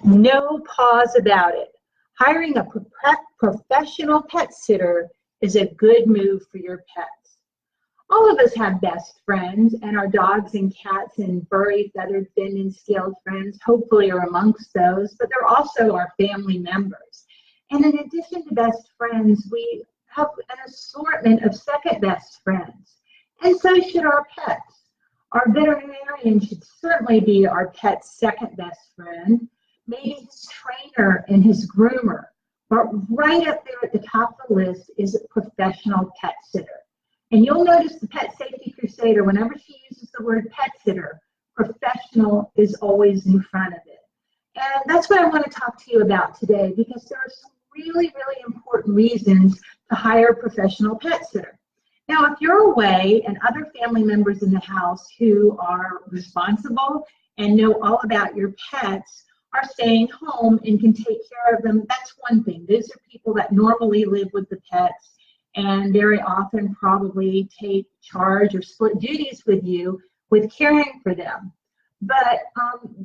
No pause about it. Hiring a professional pet sitter is a good move for your pets. All of us have best friends, and our dogs and cats and furry, feathered, thin, and scaled friends hopefully are amongst those, but they're also our family members. And in addition to best friends, we have an assortment of second best friends, and so should our pets. Our veterinarian should certainly be our pet's second best friend, maybe his trainer and his groomer. But right up there at the top of the list is a professional pet sitter. And you'll notice the Pet Safety Crusader, whenever she uses the word pet sitter, professional is always in front of it. And that's what I want to talk to you about today, because there are some really, really important reasons to hire a professional pet sitter. Now, if you're away and other family members in the house who are responsible and know all about your pets are staying home and can take care of them, that's one thing. Those are people that normally live with the pets and very often probably take charge or split duties with you with caring for them. But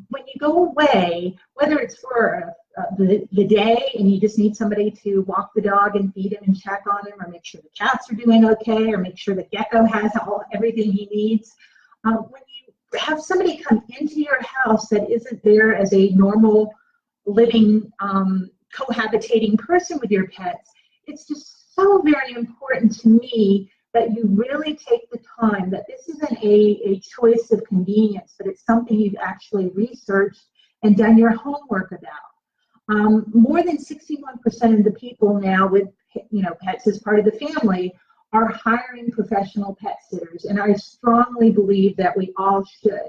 when you go away, whether it's for the day and you just need somebody to walk the dog and feed him and check on him, or make sure the cats are doing okay, or make sure the gecko has everything he needs, when you have somebody come into your house that isn't there as a normal living cohabitating person with your pets, it's just so very important to me that you really take the time, that this isn't a choice of convenience, but it's something you've actually researched and done your homework about. More than 61% of the people now with pets as part of the family are hiring professional pet sitters, and I strongly believe that we all should.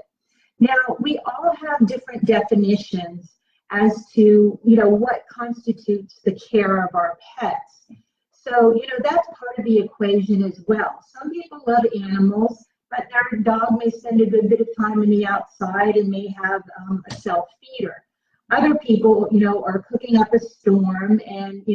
Now, we all have different definitions as to what constitutes the care of our pets. So, that's part of the equation as well. Some people love animals, but their dog may spend a good bit of time in the outside and may have a self-feeder. Other people, are cooking up a storm and,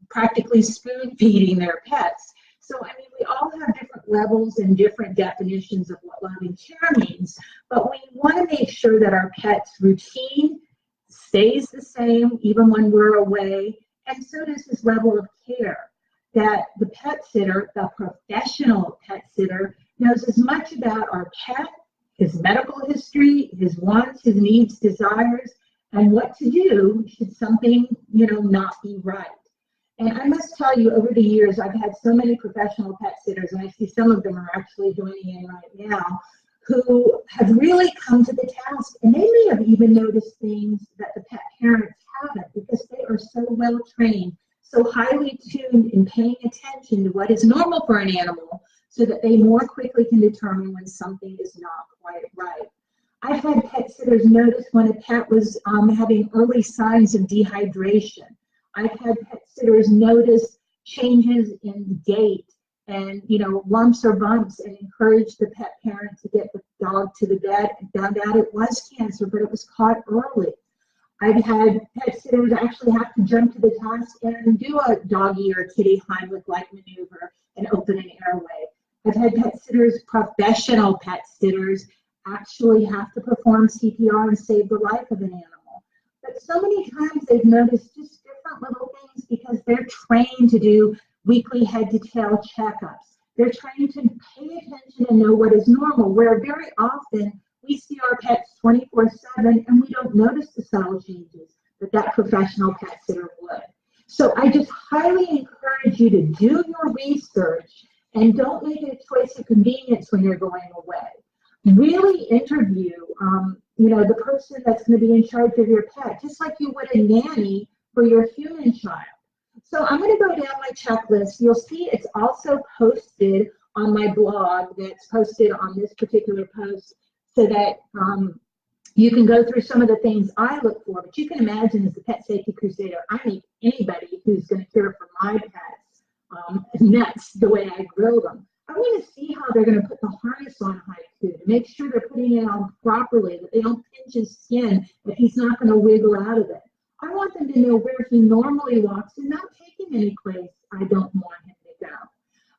practically spoon-feeding their pets. So, we all have different levels and different definitions of what loving care means, but we want to make sure that our pet's routine stays the same even when we're away, and so does his level of care. That the pet sitter, the professional pet sitter, knows as much about our pet, his medical history, his wants, his needs, desires, and what to do should something, not be right. And I must tell you, over the years, I've had so many professional pet sitters, and I see some of them are actually joining in right now, who have really come to the task, and they may have even noticed things that the pet parents haven't, because they are so well trained, so highly tuned in paying attention to what is normal for an animal, so that they more quickly can determine when something is not quite right. I've had pet sitters notice when a pet was having early signs of dehydration. I've had pet sitters notice changes in gait and, lumps or bumps, and encourage the pet parent to get the dog to the vet and found out it was cancer, but it was caught early. I've had pet sitters actually have to jump to the task and do a doggy or kitty Heimlich-like maneuver and open an airway. I've had pet sitters, professional pet sitters, actually have to perform CPR and save the life of an animal. But so many times they've noticed just different little things because they're trained to do weekly head-to-tail checkups. They're trained to pay attention and know what is normal, where very often we see our pets 24/7 and we don't notice the subtle changes that that professional pet sitter would. So I just highly encourage you to do your research and don't make it a choice of convenience when you're going away. Really interview, the person that's going to be in charge of your pet, just like you would a nanny for your human child. So I'm going to go down my checklist. You'll see it's also posted on my blog that's posted on this particular post, so that you can go through some of the things I look for. But you can imagine, as the Pet Safety Crusader, I meet anybody who's going to care for my pets nuts the way I grill them. I want to see how they're going to put the harness on Haiku, to make sure they're putting it on properly, that they don't pinch his skin if he's not going to wiggle out of it. I want them to know where he normally walks and not take him any place I don't want him to go.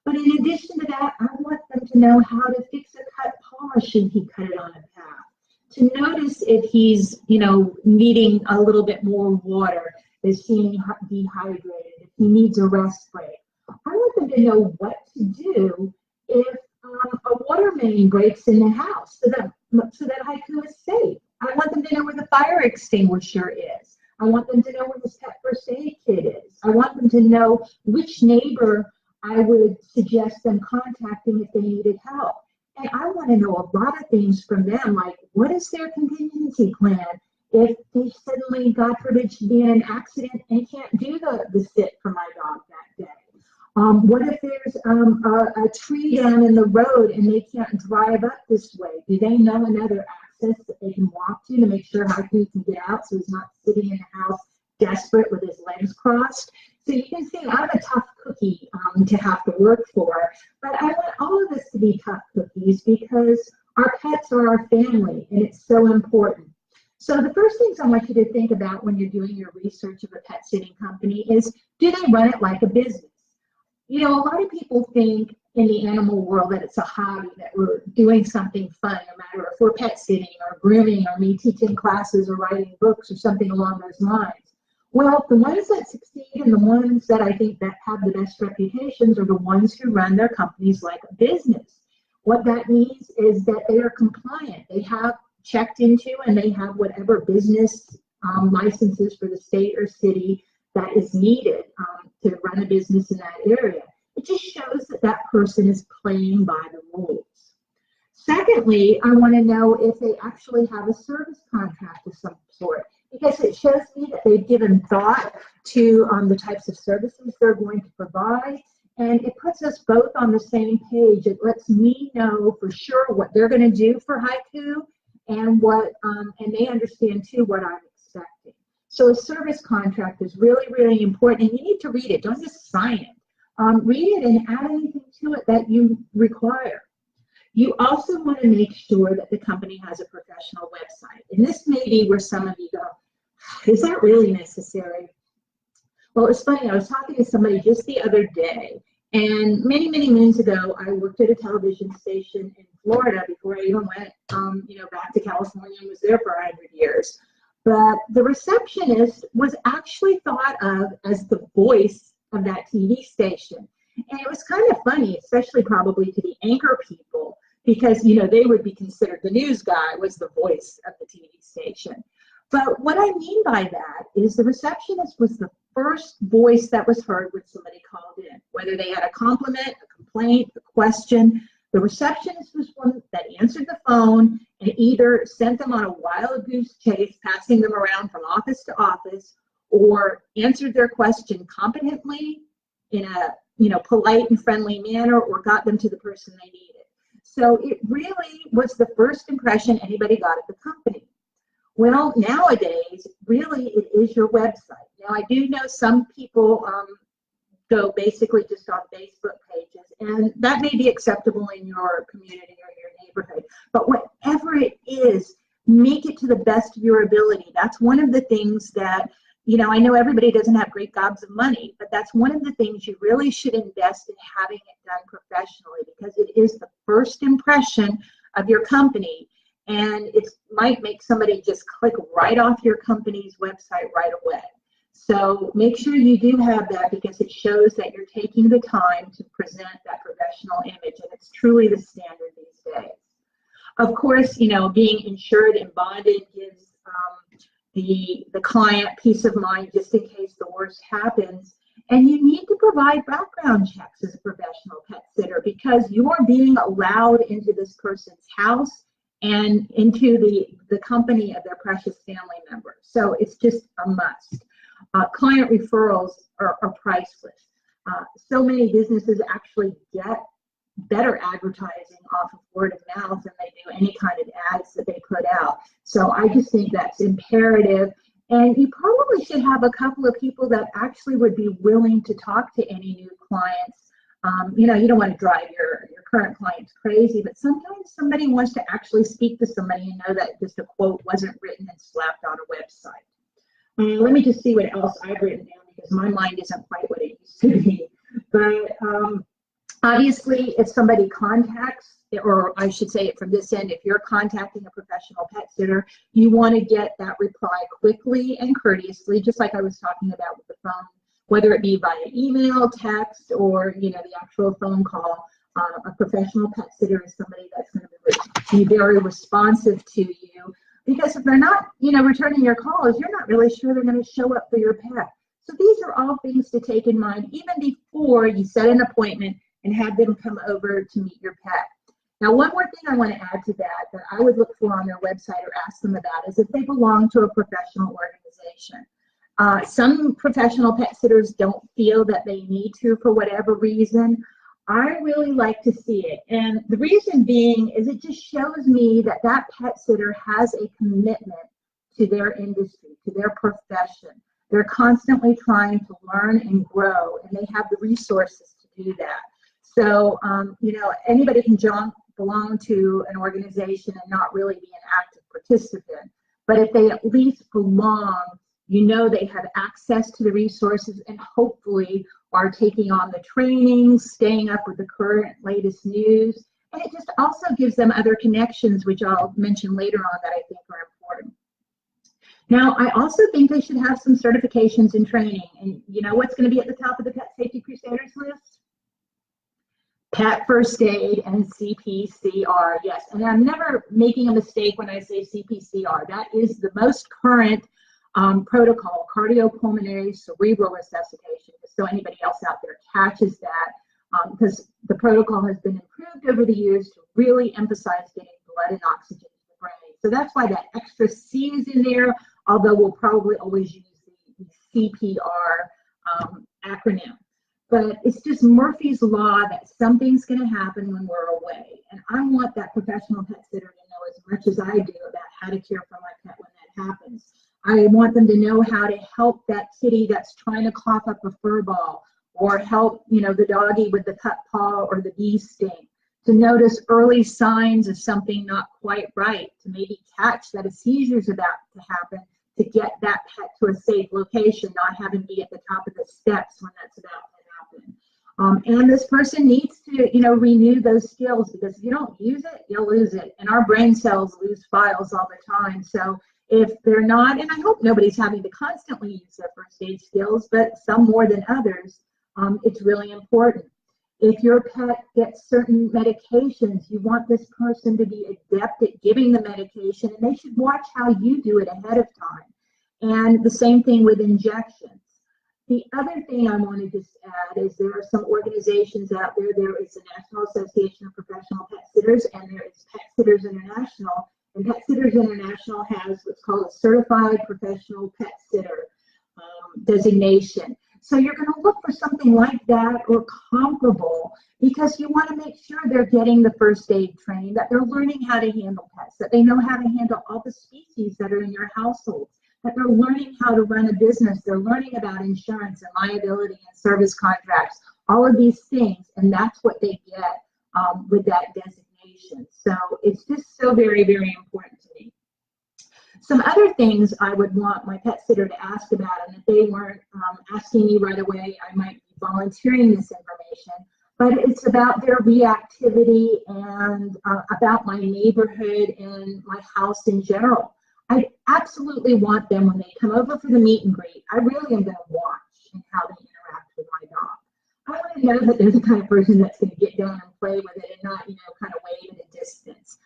But in addition to that, I want them to know how to fix a cut paw should he cut it on a path. to notice if he's, needing a little bit more water, is he dehydrated, if he needs a rest break. I want them to know what to do if a water main breaks in the house so that Haiku is safe. I want them to know where the fire extinguisher is. I want them to know where the pet first aid kit is. I want them to know which neighbor I would suggest them contacting if they needed help. And I want to know a lot of things from them, like what is their contingency plan if they suddenly, God forbid, should be in an accident and can't do the sit for my dog that day. What if there's a tree down in the road and they can't drive up this way? Do they know another access that they can walk to make sure Haiku can get out so he's not sitting in the house desperate with his legs crossed? So you can see I'm a tough cookie to have to work for, but I want all of us to be tough cookies because our pets are our family and it's so important. So the first things I want you to think about when you're doing your research of a pet sitting company is, do they run it like a business? A lot of people think in the animal world that it's a hobby, that we're doing something fun, no matter if we're pet sitting or grooming or me teaching classes or writing books or something along those lines. Well, the ones that succeed and the ones that I think that have the best reputations are the ones who run their companies like a business. What that means is that they are compliant. They have checked into and they have whatever business licenses for the state or city that is needed to run a business in that area. It just shows that that person is playing by the rules. Secondly, I want to know if they actually have a service contract of some sort, because it shows me that they've given thought to the types of services they're going to provide, and it puts us both on the same page. It lets me know for sure what they're going to do for Haiku, and and they understand too what I'm expecting. So a service contract is really, really important, and you need to read it. Don't just sign it. Read it and add anything to it that you require. You also want to make sure that the company has a professional website. And this may be where some of you go, is that really necessary? Well, it's funny, I was talking to somebody just the other day, and many, many moons ago, I worked at a television station in Florida before I even went, back to California and was there for 100 years. But the receptionist was actually thought of as the voice of that TV station. And it was kind of funny, especially probably to the anchor people, because, they would be considered, the news guy was the voice of the TV station. But what I mean by that is the receptionist was the first voice that was heard when somebody called in, whether they had a compliment, a complaint, a question. The receptionist was one that answered the phone and either sent them on a wild goose chase, passing them around from office to office, or answered their question competently in a polite and friendly manner, or got them to the person they needed. So it really was the first impression anybody got at the company. Well, nowadays, really it is your website. Now, I do know some people go basically just on Facebook pages, and that may be acceptable in your community or your neighborhood. But whatever it is, make it to the best of your ability. That's one of the things that, I know everybody doesn't have great gobs of money, but that's one of the things you really should invest in, having it done professionally, because it is the first impression of your company, and it might make somebody just click right off your company's website right away. So make sure you do have that, because it shows that you're taking the time to present that professional image, and it's truly the standard these days. Of course, being insured and bonded gives the client peace of mind just in case the worst happens. And you need to provide background checks as a professional pet sitter, because you are being allowed into this person's house and into the company of their precious family member. So it's just a must. Client referrals are priceless. So many businesses actually get better advertising off of word of mouth than they do any kind of ads that they put out. So I just think that's imperative. And you probably should have a couple of people that actually would be willing to talk to any new clients. You don't want to drive your current clients crazy, but sometimes somebody wants to actually speak to somebody and know that just a quote wasn't written and slapped on a website. Let me just see what else I've written down, because my mind isn't quite what it used to be. But obviously, if somebody contacts or I should say it from this end, if you're contacting a professional pet sitter, you want to get that reply quickly and courteously, just like I was talking about with the phone, whether it be via email, text, or the actual phone call. A professional pet sitter is somebody that's going to be very responsive to you, because if they're not, returning your calls, you're not really sure they're going to show up for your pet. So these are all things to take in mind even before you set an appointment and have them come over to meet your pet. Now, one more thing I want to add to that I would look for on their website or ask them about is if they belong to a professional organization. Some professional pet sitters don't feel that they need to for whatever reason. I really like to see it. And the reason being is it just shows me that that pet sitter has a commitment to their industry, to their profession. They're constantly trying to learn and grow, and they have the resources to do that. So, anybody can belong to an organization and not really be an active participant. But if they at least belong, they have access to the resources and hopefully are taking on the trainings, staying up with the current latest news. And it just also gives them other connections, which I'll mention later on, that I think are important. Now, I also think they should have some certifications and training. And you know what's going to be at the top of the Pet Safety Crusaders list? Pet First Aid and CPCR, yes. And I'm never making a mistake when I say CPCR. That is the most current protocol, cardiopulmonary cerebral resuscitation, so anybody else out there catches that, because the protocol has been improved over the years to really emphasize getting blood and oxygen to the brain. So that's why that extra C is in there, although we'll probably always use the CPR acronym. But it's just Murphy's Law that something's going to happen when we're away. And I want that professional pet sitter to know as much as I do about how to care for my pet when that happens. I want them to know how to help that kitty that's trying to cough up a fur ball, or help, the doggy with the cut paw or the bee sting, to notice early signs of something not quite right, to maybe catch that a seizure is about to happen, to get that pet to a safe location, not having to be at the top of the steps when that's about to happen. And this person needs to, renew those skills, because if you don't use it, you'll lose it. And our brain cells lose files all the time. So if they're not, and I hope nobody's having to constantly use their first aid skills, but some more than others, it's really important. If your pet gets certain medications, you want this person to be adept at giving the medication, and they should watch how you do it ahead of time. And the same thing with injections. The other thing I want to just add is there are some organizations out there. There is the National Association of Professional Pet Sitters, and there is Pet Sitters International. And Pet Sitters International has what's called a Certified Professional Pet Sitter designation. So you're going to look for something like that or comparable, because you want to make sure they're getting the first aid training, that they're learning how to handle pets, that they know how to handle all the species that are in your household, that they're learning how to run a business, they're learning about insurance and liability and service contracts, all of these things, and that's what they get with that designation. So it's just so very, very important to me. Some other things I would want my pet sitter to ask about, and if they weren't asking me right away, I might be volunteering this information, but it's about their reactivity and about my neighborhood and my house in general. I absolutely want them, when they come over for the meet and greet, I really am going to watch and how they interact with my dog. I want to know that they're the kind of person that's going to get down and play with it and not, kind of wave at a distance.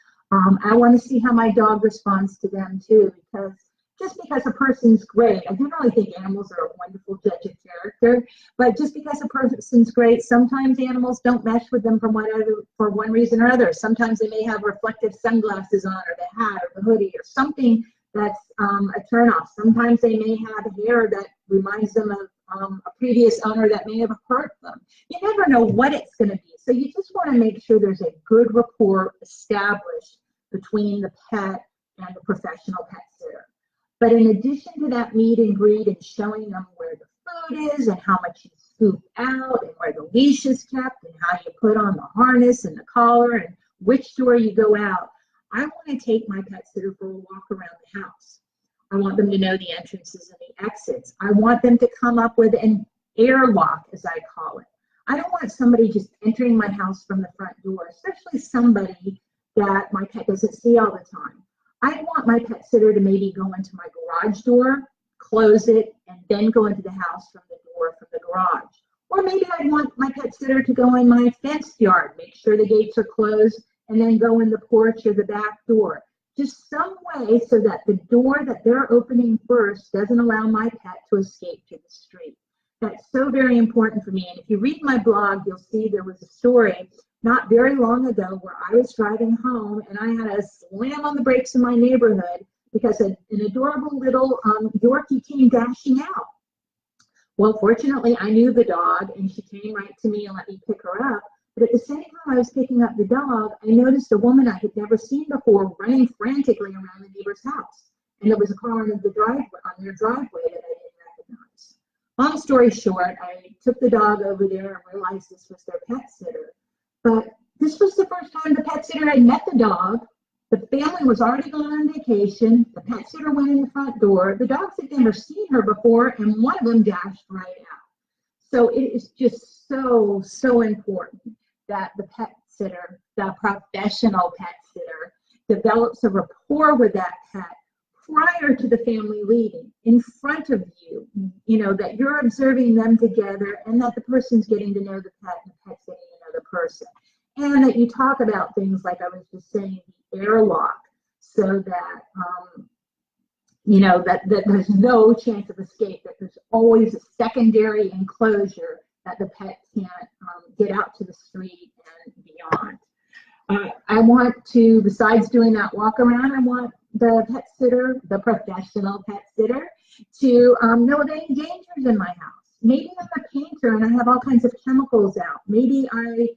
I want to see how my dog responds to them too, because just because a person's great, I generally think animals are a wonderful judge of character, but just because a person's great, sometimes animals don't mesh with them for one reason or other. Sometimes they may have reflective sunglasses on, or the hat, or the hoodie, or something that's a turnoff. Sometimes they may have hair that reminds them of a previous owner that may have hurt them. You never know what it's going to be. So you just want to make sure there's a good rapport established between the pet and the professional pet sitter. But in addition to that meet and greet and showing them where the food is and how much you scoop out and where the leash is kept and how you put on the harness and the collar and which door you go out, I want to take my pet sitter for a walk around the house. I want them to know the entrances and the exits. I want them to come up with an airlock, as I call it. I don't want somebody just entering my house from the front door, especially somebody that my pet doesn't see all the time. I want my pet sitter to maybe go into my garage door, close it, and then go into the house from the door from the garage. Or maybe I want my pet sitter to go in my fenced yard, make sure the gates are closed, and then go in the porch or the back door. Just some way so that the door that they're opening first doesn't allow my pet to escape to the street. That's so very important for me. And if you read my blog, you'll see there was a story not very long ago where I was driving home and I had to slam on the brakes in my neighborhood because an adorable little Yorkie came dashing out. Well, fortunately, I knew the dog and she came right to me and let me pick her up. But at the same time I was picking up the dog, I noticed a woman I had never seen before running frantically around the neighbor's house. And there was a car on their driveway that I didn't recognize. Long story short, I took the dog over there and realized this was their pet sitter. But this was the first time the pet sitter had met the dog. The family was already gone on vacation. The pet sitter went in the front door. The dogs had never seen her before, and one of them dashed right out. So it is just so, so important that the pet sitter, the professional pet sitter, develops a rapport with that pet prior to the family leaving, in front of you, that you're observing them together and that the person's getting to know the pet and the pet's getting to know the person. And that you talk about things like I was just saying, the airlock, so that, that there's no chance of escape, that there's always a secondary enclosure that the pet can't get out to the street and beyond. I want to, besides doing that walk around, I want the pet sitter, the professional pet sitter, to know of any dangers in my house. Maybe I'm a painter and I have all kinds of chemicals out. Maybe I,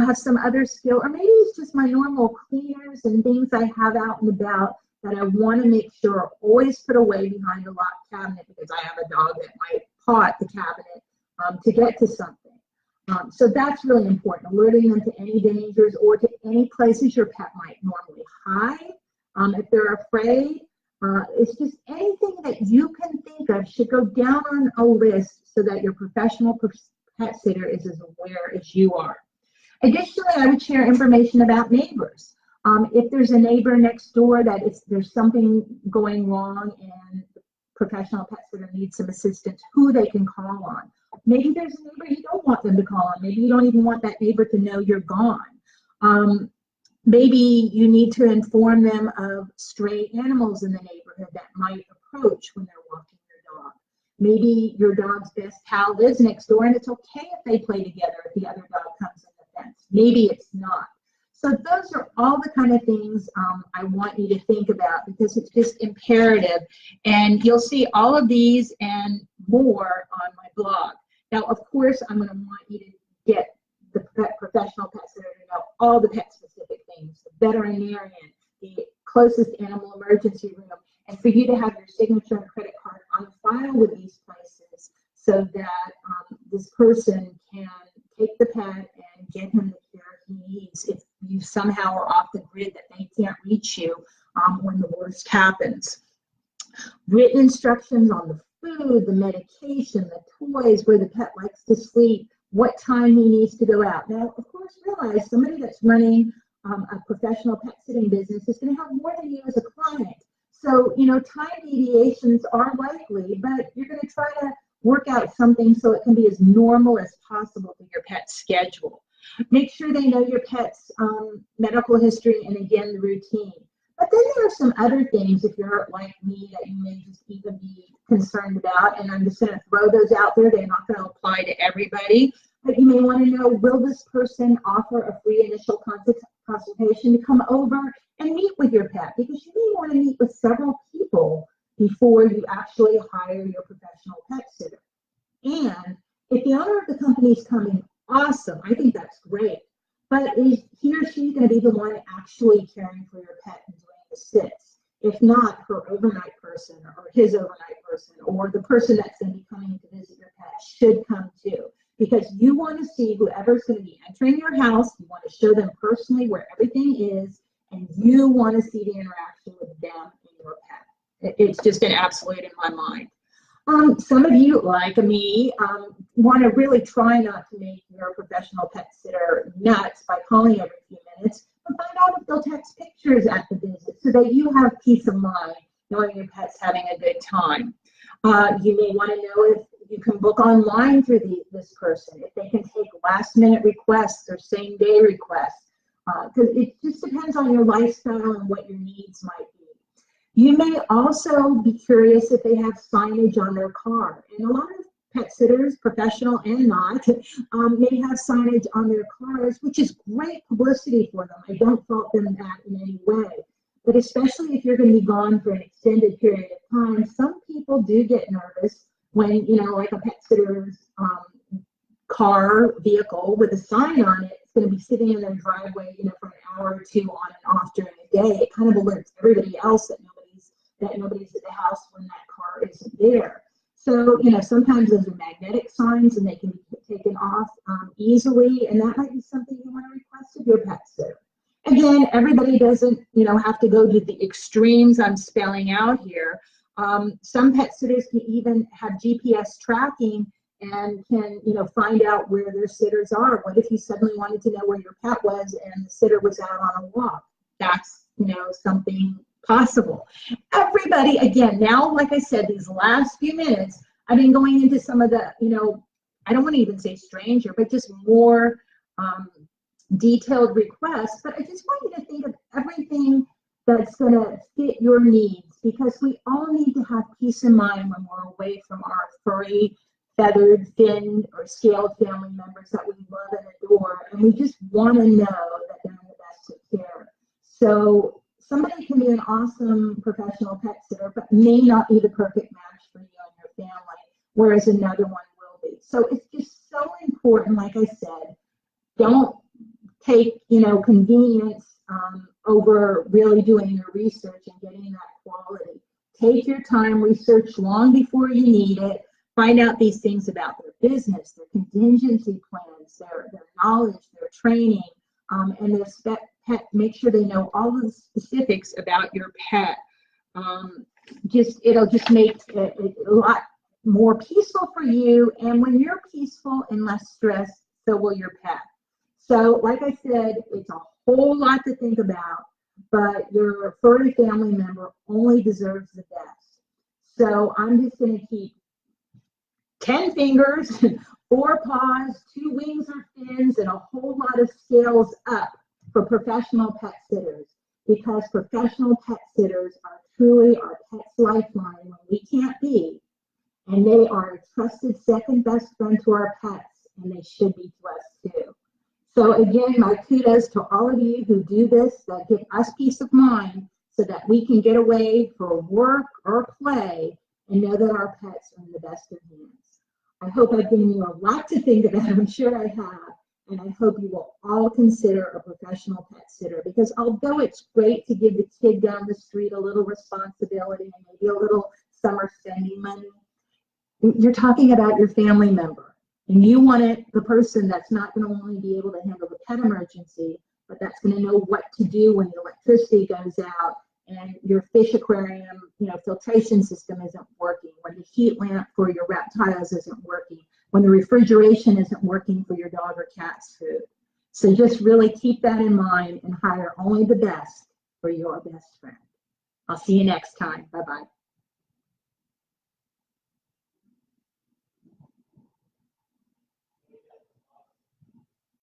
have some other skill, or maybe it's just my normal cleaners and things I have out and about that I want to make sure are always put away behind a locked cabinet because I have a dog that might paw at the cabinet to get to something. So that's really important, alerting them to any dangers or to any places your pet might normally hide. If they're afraid, it's just anything that you can think of should go down on a list so that your professional pet sitter is as aware as you are. Additionally, I would share information about neighbors. If there's a neighbor next door that there's something going wrong and the professional pet sitter needs some assistance, who they can call on. Maybe there's a neighbor you don't want them to call on. Maybe you don't even want that neighbor to know you're gone. Maybe you need to inform them of stray animals in the neighborhood that might approach when they're walking your dog. Maybe your dog's best pal lives next door and it's okay if they play together if the other dog comes in the fence. Maybe it's not. So those are all the kind of things I want you to think about because it's just imperative. And you'll see all of these and more on my blog. Now, of course, I'm going to want you to get the professional pet sitter to know all the pet-specific things, the veterinarian, the closest animal emergency room, and for you to have your signature and credit card on file with these places so that this person can take the pet and get him the care he needs if you somehow are off the grid that they can't reach you when the worst happens. Written instructions on the food, the medication, the toys, where the pet likes to sleep, what time he needs to go out. Now, of course, realize somebody that's running a professional pet sitting business is going to have more than you as a client. So, time deviations are likely, but you're going to try to work out something so it can be as normal as possible for your pet's schedule. Make sure they know your pet's medical history and, again, the routine. But then there are some other things, if you're like me, that you may just even be concerned about, and I'm just going to throw those out there. They're not going to apply to everybody, but you may want to know, will this person offer a free initial consultation to come over and meet with your pet? Because you may want to meet with several people before you actually hire your professional pet sitter. And if the owner of the company is coming, awesome, I think that's great. But is he or she going to be the one actually caring for your pet and doing the sits? If not, her overnight person or his overnight person or the person that's going to be coming to visit your pet should come too. Because you want to see whoever's going to be entering your house, you want to show them personally where everything is, and you want to see the interaction with them and your pet. It's just an absolute in my mind. Some of you, like me, want to really try not to make your professional pet sitter nuts by calling every few minutes, but find out if they'll text pictures at the visit so that you have peace of mind knowing your pet's having a good time. You may want to know if you can book online through this person, if they can take last-minute requests or same-day requests, because it just depends on your lifestyle and what your needs might be. You may also be curious if they have signage on their car, and a lot of pet sitters, professional and not, may have signage on their cars, which is great publicity for them. I don't fault them that in any way. But especially if you're going to be gone for an extended period of time, some people do get nervous when, like a pet sitter's vehicle with a sign on it, it's going to be sitting in their driveway, for an hour or two on and off during the day. It kind of alerts everybody else that nobody's at the house when that car isn't there. So, sometimes those are magnetic signs and they can be taken off easily, and that might be something you want to request of your pet sitter. Again, everybody doesn't, have to go to the extremes I'm spelling out here. Some pet sitters can even have GPS tracking and can, find out where their sitters are. What if you suddenly wanted to know where your pet was and the sitter was out on a walk? That's, something possible. Everybody, again, now, like I said, these last few minutes, I've been going into some of the, I don't want to even say stranger, but just more detailed requests. But I just want you to think of everything that's going to fit your needs, because we all need to have peace of mind when we're away from our furry, feathered, finned, or scaled family members that we love and adore, and we just want to know that they're in the best of care. So somebody can be an awesome professional pet sitter, but may not be the perfect match for you and your family, whereas another one will be. So it's just so important, like I said, don't take, convenience over really doing your research and getting that quality. Take your time, research long before you need it, find out these things about their business, their contingency plans, their knowledge, their training, and their pet. Make sure they know all of the specifics about your pet. It'll just make it a lot more peaceful for you, and when you're peaceful and less stressed, so will your pet. So, like I said, it's a whole lot to think about, but your furry family member only deserves the best. So I'm just going to keep 10 fingers, 4 paws, 2 wings or fins, and a whole lot of scales up for professional pet sitters, because professional pet sitters are truly our pet's lifeline when we can't be, and they are a trusted second best friend to our pets, and they should be to us too. So again, my kudos to all of you who do this, that give us peace of mind so that we can get away for work or play and know that our pets are in the best of hands. I hope I've given you a lot to think about. I'm sure I have. And I hope you will all consider a professional pet sitter, because although it's great to give the kid down the street a little responsibility and maybe a little summer spending money, you're talking about your family member. And you want the person that's not going to only be able to handle the pet emergency, but that's going to know what to do when the electricity goes out and your fish aquarium, filtration system isn't working, when the heat lamp for your reptiles isn't working, when the refrigeration isn't working for your dog or cat's food. So just really keep that in mind and hire only the best for your best friend. I'll see you next time. Bye-bye.